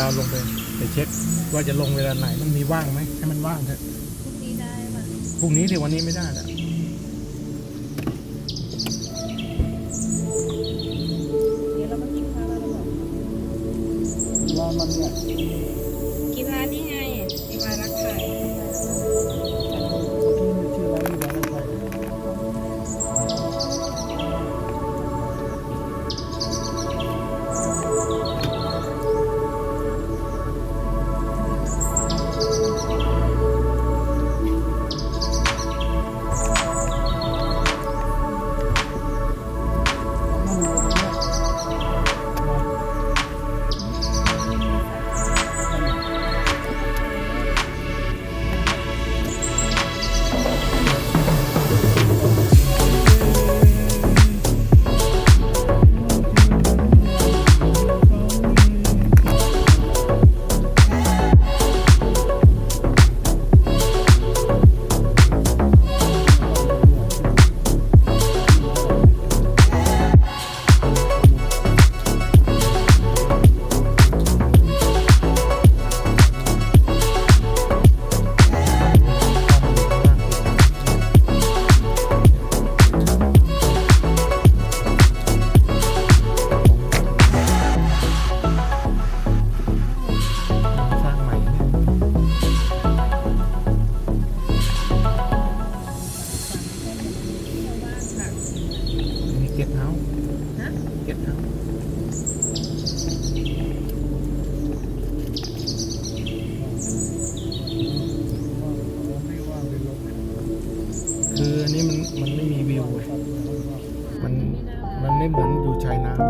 เราลงไปเช็คว่าจะลงเวลาไหนมันมีว่างไหมให้มันว่างเถอะพรุ่งนี้ได้ป่ะพรุ่งนี้ที่วันนี้ไม่ได้แล้วเดี๋ยวเรามากินข้าวแล้วเราบอกร้านมันเนี่ยกินร้านนี้ไงกินร้านรักไข่ชื่อร้านนี้ร้านอะไรเก็ตเฮาส์นะเก็ตเฮาส์คืออันนี้มันไม่มีวิวเลยมันไม่เหมือนอยู่ชายน้ำ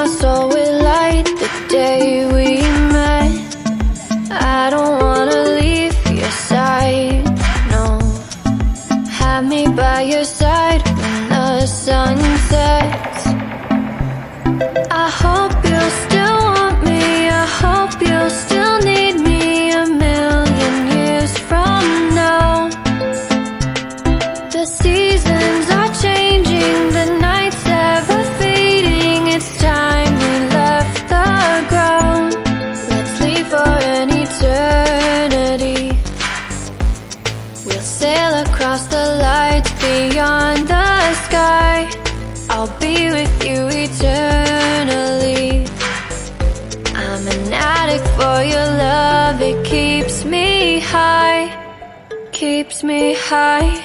my soul with light the day we met. I don't wanna leave your side, no. Have me by your side when the sun sets. I hope you'll still want me, I hope you'll still need me a million years from now. The seasons are changing, the nights ever fading. It's time we left the ground. keeps me high.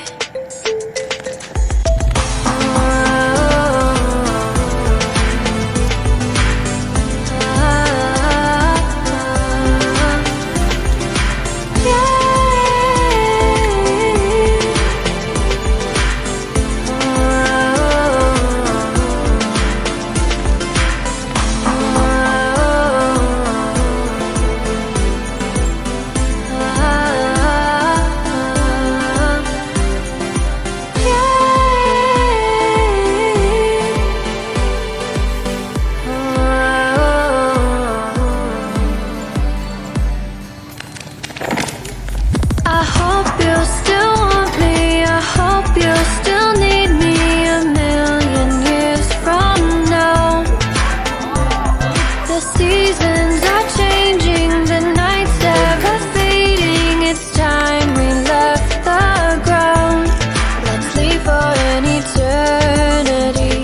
I hope you still want me, I hope you still need me a million years from now. The seasons are changing, the nights ever fading, it's time we left the ground. Let's leave for an eternity.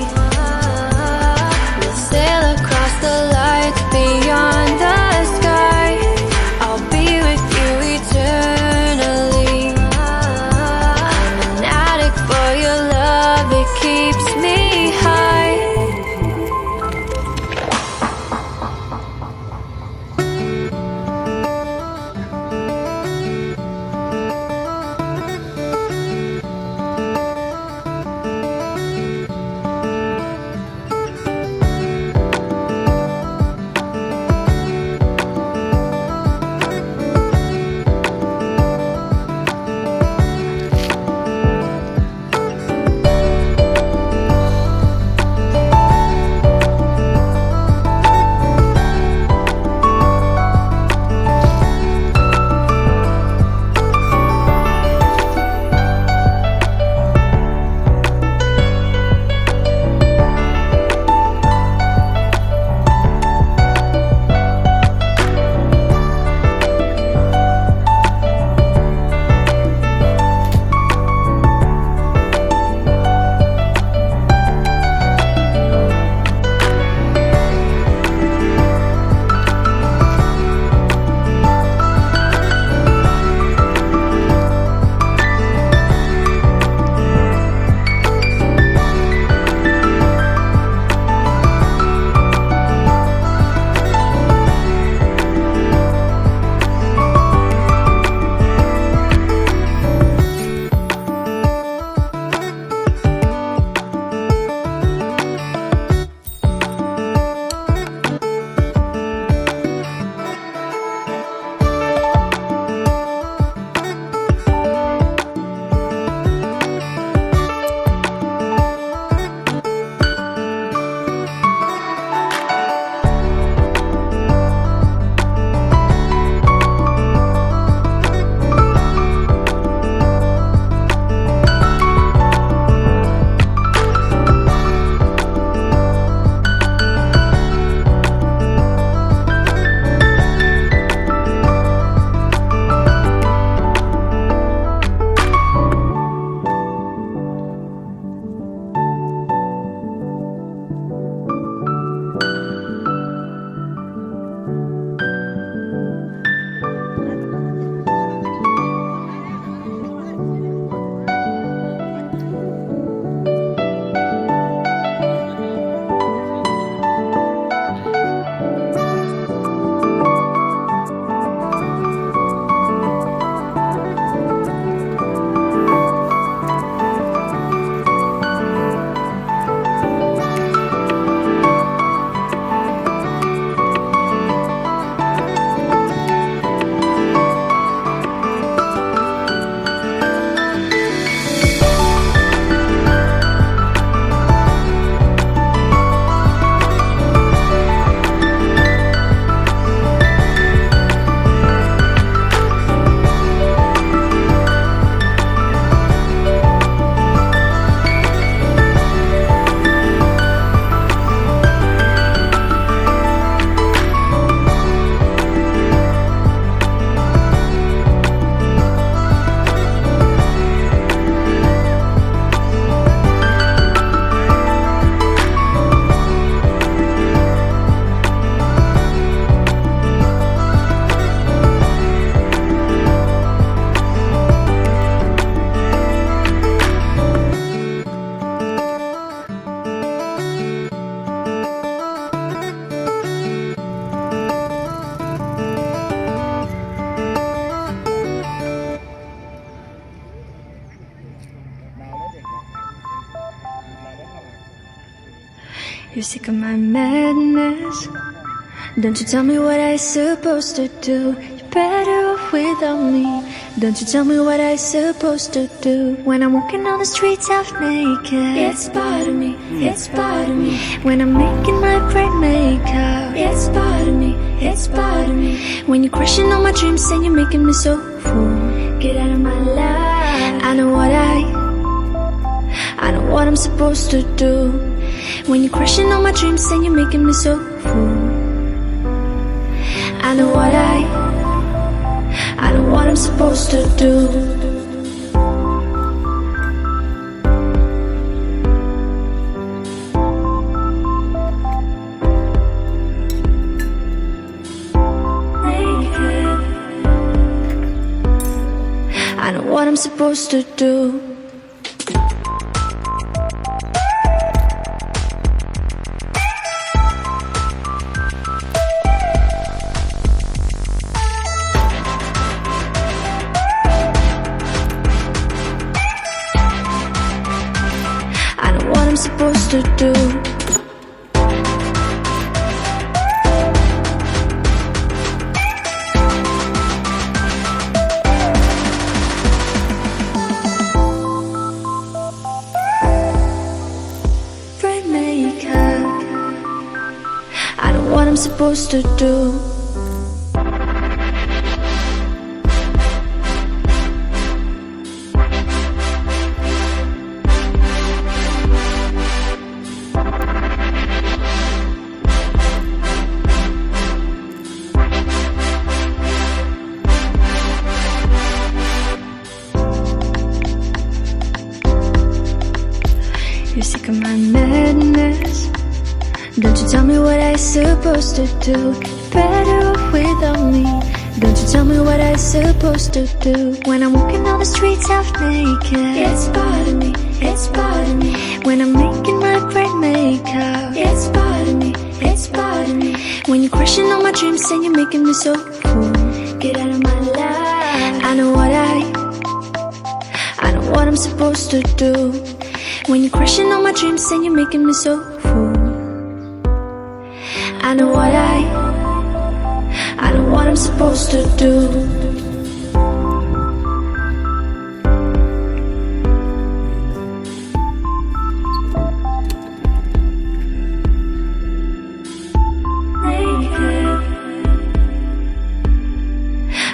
We'll sail across the lights beyond the sky. I'll be with you eternally. I'm an addict for your love, it keeps me high. sick of my madness? Don't you tell me what I supposed to do? You're better off without me. Don't you tell me what I supposed to do? When I'm walking on the streets half naked, it's bothering me, it's bothering me. When I'm making my bright makeup, it's bothering me, it's bothering me. When you're crushing on my dreams and you're making me so full, get out of my life. I know what I'm supposed to do. When you're crushing on my dreams and you're making me so full, I know what I'm supposed to do. I know what I'm supposed to do. I'm supposed to do. Bright makeup. I know what I'm supposed to do. You're sick of my madness. Don't you tell me what I supposed to do? You're better off without me. Don't you tell me what I supposed to do? When I'm walking on the streets half naked, it's bothering me, it's bothering me. When I'm making my bright makeup, it's bothering me, it's bothering me. When you're crushing on my dreams and you're making me so full, get out of my life. I know what I'm supposed to do. When you're crushing on my dreams and you're making me so full, I know what I'm supposed to do.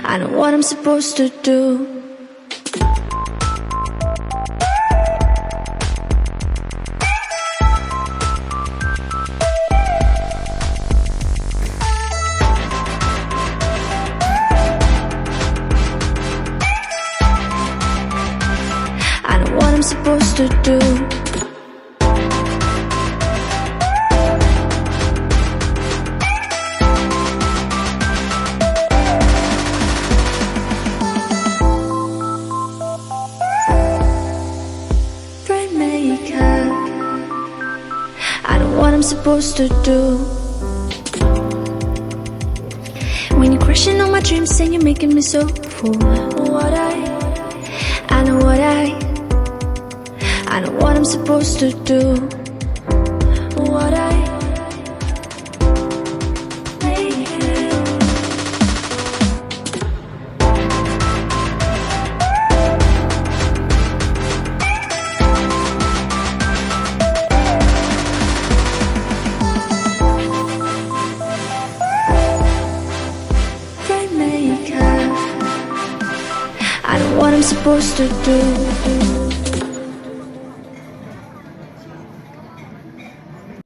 I know what I'm supposed to do. What I'm supposed to do. Bright makeup. I know what I'm supposed to do. When you're crushing on my dreams and you're making me so full, I know what I'm supposed to do. Bright makeup. I know what I'm supposed to do.